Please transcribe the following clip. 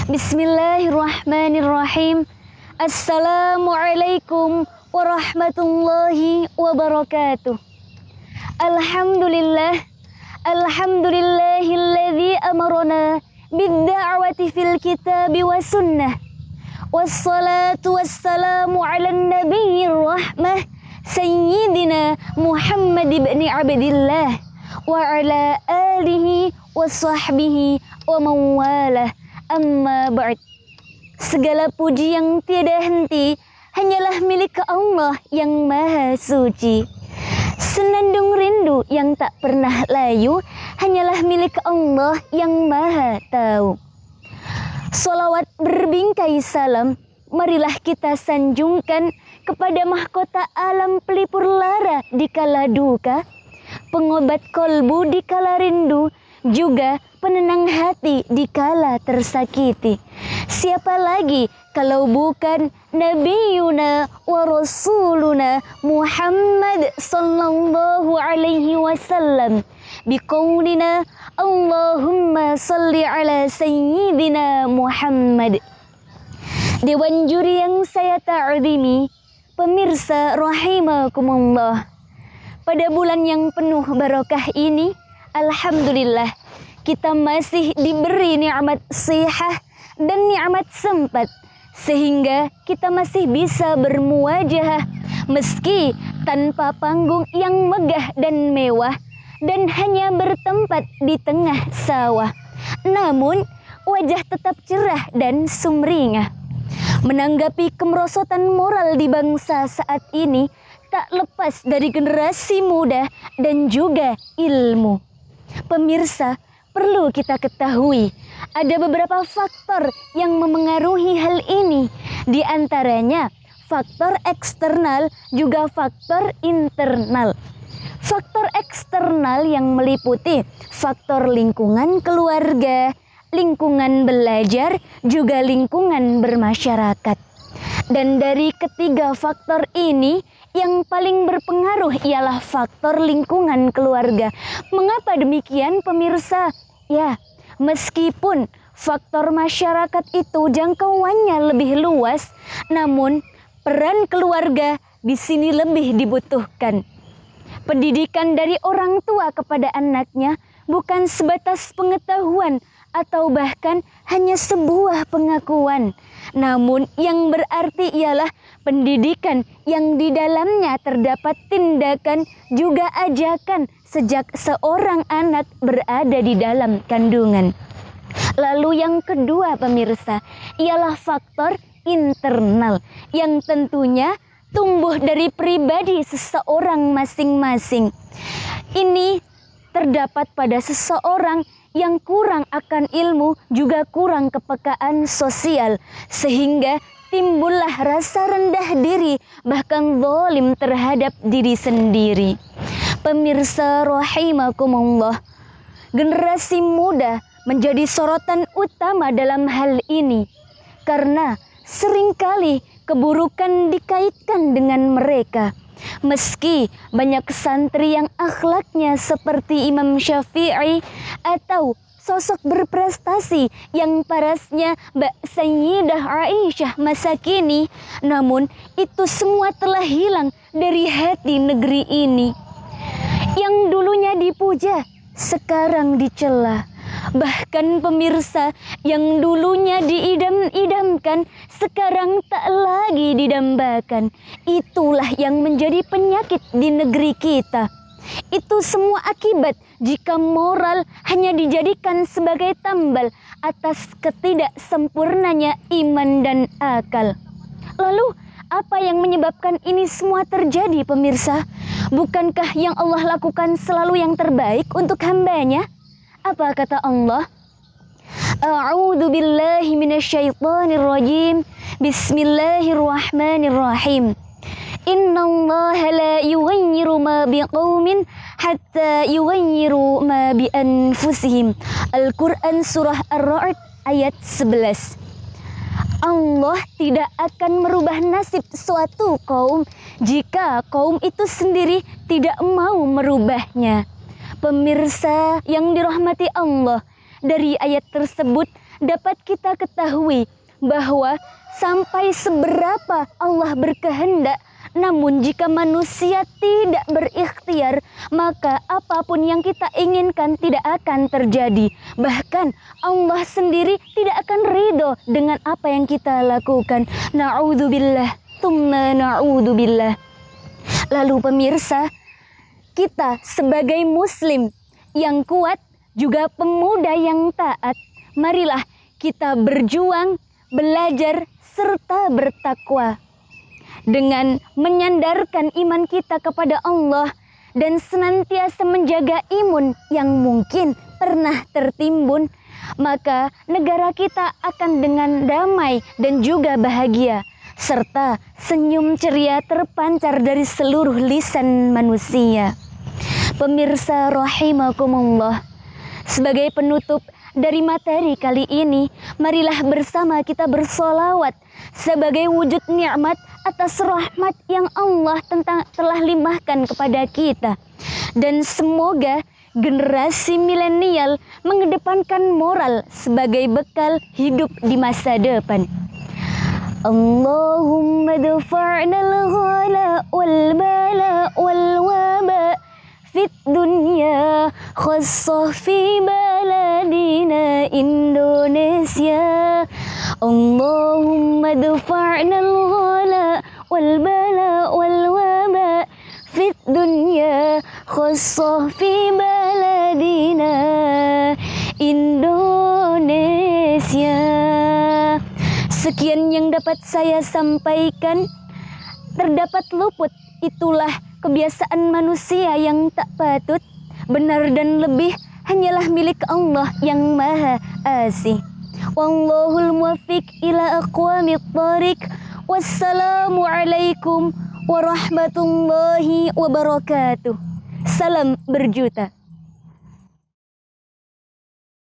Bismillahirrahmanirrahim. Assalamualaikum warahmatullahi wabarakatuh. Alhamdulillah, alhamdulillahilladzi amarana bid-da'wati fil kitabi wa sunnah. Wassalatu wassalamu ala nabiyyir rahmah sayyidina Muhammad ibn Abdillah wa ala alihi wa sahbihi wa mawalah. Amma ba'd. Segala puji yang tiada henti hanyalah milik Allah yang maha suci. Senandung rindu yang tak pernah layu hanyalah milik Allah yang maha tahu. Salawat berbingkai salam, marilah kita sanjungkan kepada mahkota alam pelipur lara di kala duka, pengobat kolbu di kala rindu, juga penenang hati di kala tersakiti. Siapa lagi kalau bukan Nabiyuna wa Rasuluna Muhammad sallallahu alaihi wasallam biqaulina Allahumma salli ala sayyidina Muhammad. Dewan juri yang saya ta'zimi, pemirsa rahimakumullah. Pada bulan yang penuh barokah ini, alhamdulillah, kita masih diberi nikmat sihah dan nikmat sempat, sehingga kita masih bisa bermuwajahah meski tanpa panggung yang megah dan mewah dan hanya bertempat di tengah sawah. Namun, wajah tetap cerah dan sumringah. Menanggapi kemerosotan moral di bangsa saat ini, tak lepas dari generasi muda dan juga ilmu. Pemirsa, perlu kita ketahui, ada beberapa faktor yang memengaruhi hal ini. Di antaranya, faktor eksternal juga faktor internal. Faktor eksternal yang meliputi faktor lingkungan keluarga, lingkungan belajar, juga lingkungan bermasyarakat. Dan dari ketiga faktor ini, yang paling berpengaruh ialah faktor lingkungan keluarga. Mengapa demikian, pemirsa? Ya, meskipun faktor masyarakat itu jangkauannya lebih luas, namun peran keluarga di sini lebih dibutuhkan. Pendidikan dari orang tua kepada anaknya bukan sebatas pengetahuan atau bahkan hanya sebuah pengakuan, namun yang berarti ialah pendidikan yang di dalamnya terdapat tindakan juga ajakan sejak seorang anak berada di dalam kandungan. Lalu yang kedua, pemirsa, ialah faktor internal yang tentunya tumbuh dari pribadi seseorang masing-masing. Ini terdapat pada seseorang yang kurang akan ilmu, juga kurang kepekaan sosial, sehingga timbullah rasa rendah diri, bahkan zalim terhadap diri sendiri. Pemirsa rahimakumullah, generasi muda menjadi sorotan utama dalam hal ini, karena seringkali keburukan dikaitkan dengan mereka. Meski banyak santri yang akhlaknya seperti Imam Syafi'i atau sosok berprestasi yang parasnya Mbak Sayyidah Aisyah masa kini, namun itu semua telah hilang dari hati negeri ini. Yang dulunya dipuja, sekarang dicela. Bahkan pemirsa, yang dulunya diidam-idamkan, sekarang tak lagi didambakan. Itulah yang menjadi penyakit di negeri kita. Itu semua akibat jika moral hanya dijadikan sebagai tambal atas ketidaksempurnanya iman dan akal. Lalu, apa yang menyebabkan ini semua terjadi, pemirsa? Bukankah yang Allah lakukan selalu yang terbaik untuk hambanya? Apa kata Allah? A'udzu billahi minasyaitonir rajim. Bismillahirrahmanirrahim. Innallaha la yughayyiru ma biqaumin hatta yughayyiru ma bi anfusihim. Al-Qur'an surah Ar-Ra'd ayat 11. Allah tidak akan merubah nasib suatu kaum jika kaum itu sendiri tidak mau merubahnya. Pemirsa yang dirahmati Allah, dari ayat tersebut dapat kita ketahui bahwa sampai seberapa Allah berkehendak, namun jika manusia tidak berikhtiar, maka apapun yang kita inginkan tidak akan terjadi. Bahkan Allah sendiri tidak akan ridho dengan apa yang kita lakukan. Na'udzubillah, tsumma na'udzubillah. Lalu pemirsa, kita sebagai muslim yang kuat, juga pemuda yang taat, marilah kita berjuang, belajar, serta bertakwa. Dengan menyandarkan iman kita kepada Allah dan senantiasa menjaga imun yang mungkin pernah tertimbun, maka negara kita akan dengan damai dan juga bahagia, serta senyum ceria terpancar dari seluruh lisan manusia. Pemirsa rahimakumullah, sebagai penutup dari materi kali ini, marilah bersama kita bersolawat sebagai wujud nikmat atas rahmat yang Allah telah limpahkan kepada kita. Dan semoga generasi milenial mengedepankan moral sebagai bekal hidup di masa depan. Allahumma dafa'na al-ghala wal-bala wal-waba fit dunya khassah fi baladina Indonesia. Allahumma dafa'na al-ghala wal-bala wal-waba fit dunya khassah fi baladina Indonesia. Sekian yang dapat saya sampaikan. Terdapat luput, itulah kebiasaan manusia yang tak patut. Benar dan lebih hanyalah milik Allah yang Maha Asih. Wallahul muwaffiq ila aqwamit thariq. Wassalamualaikum warahmatullahi wabarakatuh. Salam berjuta.